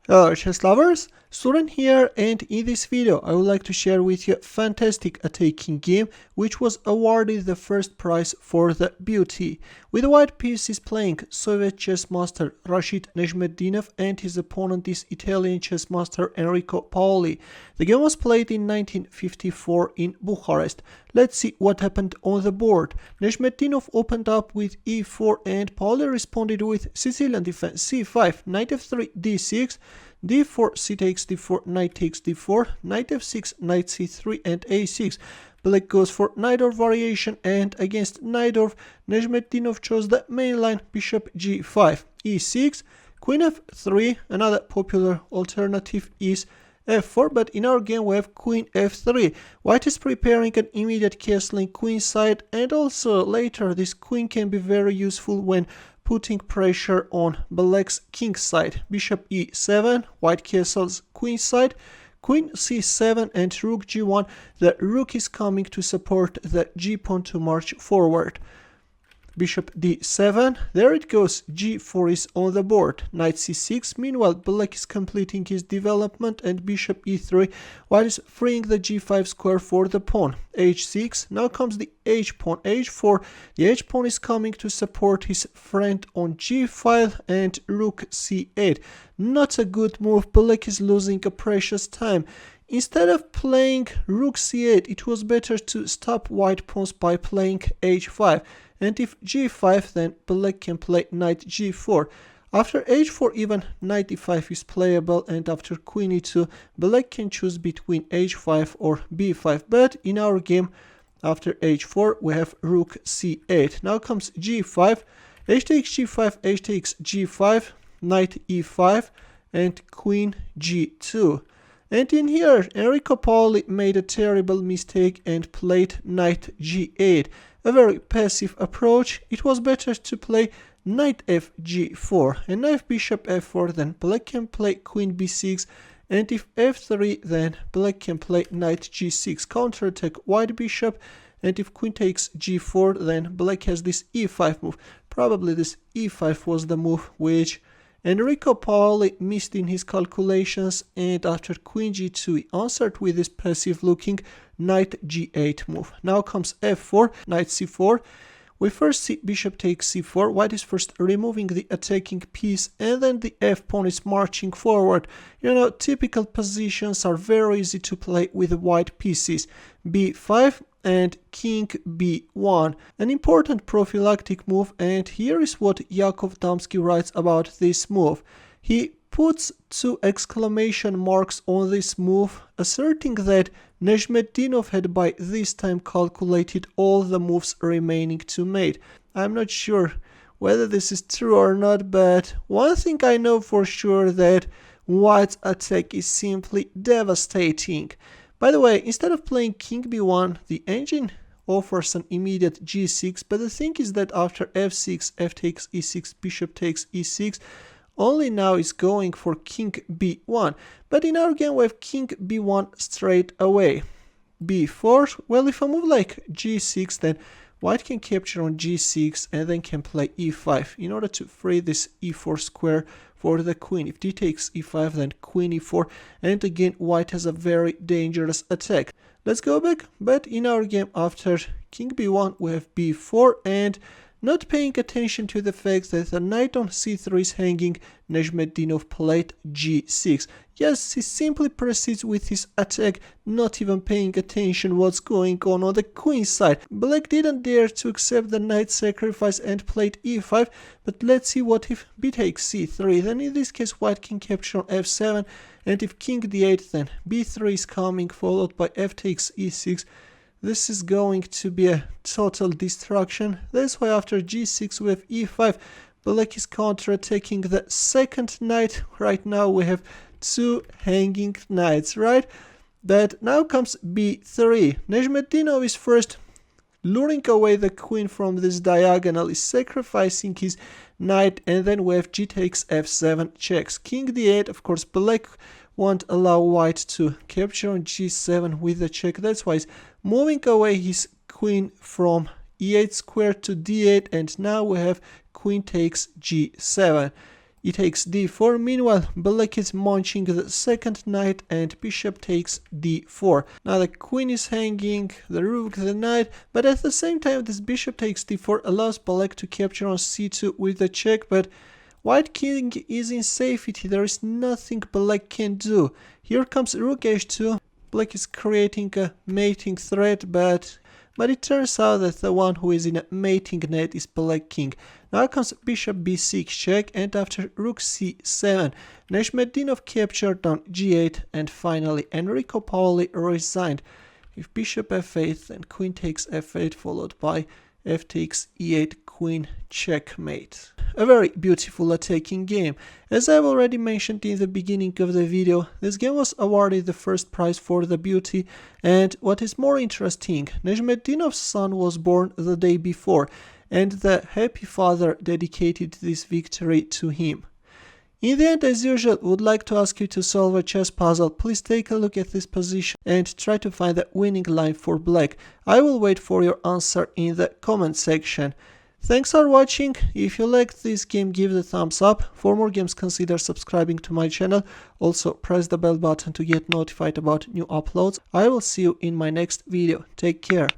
Hello chess lovers, Suren here, and in this video I would like to share with you a fantastic attacking game which was awarded the first prize for the beauty. With the white piece is playing Soviet chess master Rashid Nezhmetdinov and his opponent is Italian chess master Enrico Paoli. The game was played in 1954 in Bucharest. Let's see what happened on the board. Nezhmetdinov opened up with e4 and Paoli responded with Sicilian defense c5, knight f3, d6, d4, c takes d4, knight takes d4, knight f6, knight c3 and a6. Black goes for Najdorf variation and against Najdorf, Nezhmetdinov chose the main line bishop g5, e6, queen f3. Another popular alternative is f4, but in our game we have queen f3. White is preparing an immediate castling queenside, and also later this queen can be very useful when putting pressure on black's king side. Bishop e7, white castles queenside, queen c7 and rook g1. The rook is coming to support the g pawn to march forward. Bishop d7, there it goes, g4 is on the board, knight c6, meanwhile black is completing his development and bishop e3, white is freeing the g5 square for the pawn, h6, now comes the h-pawn, h4, the h-pawn is coming to support his friend on g5 and rook c8, not a good move, black is losing a precious time. Instead of playing rook c8, it was better to stop white pawns by playing h5. And if g5, then black can play knight g4. After h4, even knight e5 is playable, and after queen e2, black can choose between h5 or b5. But in our game, after h4, we have rook c8. Now comes g5, h takes g5, h takes g5, knight e5, and queen g2. And in here, Enrico Paoli made a terrible mistake and played knight g8. A very passive approach. It was better to play knight f g4. And now if bishop f4, then black can play queen b6. And if f3, then black can play knight g6. Counterattack white bishop. And if queen takes g4, then black has this e5 move. Probably this e5 was the move which Enrico Paoli missed in his calculations, and after queen g2 he answered with this passive looking knight g8 move. Now comes f4, knight c4. We first see bishop takes c4, white is first removing the attacking piece and then the f-pawn is marching forward. You know, typical positions are very easy to play with the white pieces. b5 and king b1, an important prophylactic move, and here is what Yakov Damsky writes about this move. He puts two exclamation marks on this move, asserting that Nezhmetdinov had by this time calculated all the moves remaining to mate. I'm not sure whether this is true or not, but one thing I know for sure, that white's attack is simply devastating. By the way, instead of playing king b1, the engine offers an immediate g6, but the thing is that after f6, f takes e6, bishop takes e6, only now is going for king b1. But in our game we have king b1 straight away. b4, well, if I move like g6, then white can capture on g6 and then can play e5 in order to free this e4 square for the queen. If d takes e5, then queen e4, and again white has a very dangerous attack. Let's go back, but in our game after king b1 we have b4, and not paying attention to the fact that the knight on c3 is hanging, Nezhmetdinov played g6. Yes, he simply proceeds with his attack, not even paying attention what's going on the queen side. Black didn't dare to accept the knight sacrifice and played e5, but let's see what if b takes c3. Then in this case white can capture on f7, and if king d8, then b3 is coming, followed by f takes e6. This is going to be a total destruction. That's why after g6 we have e5. Black is counter-attacking the second knight. Right now we have two hanging knights, right? But now comes b3. Nezhmetdinov is first luring away the queen from this diagonal, is sacrificing his knight, and then we have g takes f7 checks. King d8, of course black won't allow white to capture on g7 with the check. That's why he's moving away his queen from e8 square to d8, and now we have queen takes g7. e takes d4. Meanwhile, black is munching the second knight and bishop takes d4. Now the queen is hanging, the rook, the knight, but at the same time this bishop takes d4 allows black to capture on c2 with the check, but white king is in safety. There is nothing black can do. Here comes rook h2. Black is creating a mating threat, but it turns out that the one who is in a mating net is black king. Now comes bishop b6 check, and after rook c7, Nezhmetdinov captured on g8, and finally Enrico Paoli resigned. If bishop f8, then queen takes f8 followed by f takes e8, queen checkmate. A very beautiful attacking game. As I've already mentioned in the beginning of the video, this game was awarded the first prize for the beauty, and what is more interesting, Nezhmetdinov's son was born the day before, and the happy father dedicated this victory to him. In the end, as usual, would like to ask you to solve a chess puzzle. Please take a look at this position and try to find the winning line for black. I will wait for your answer in the comment section. Thanks for watching. If you liked this game, give it a thumbs up. For more games, consider subscribing to my channel. Also, press the bell button to get notified about new uploads. I will see you in my next video. Take care.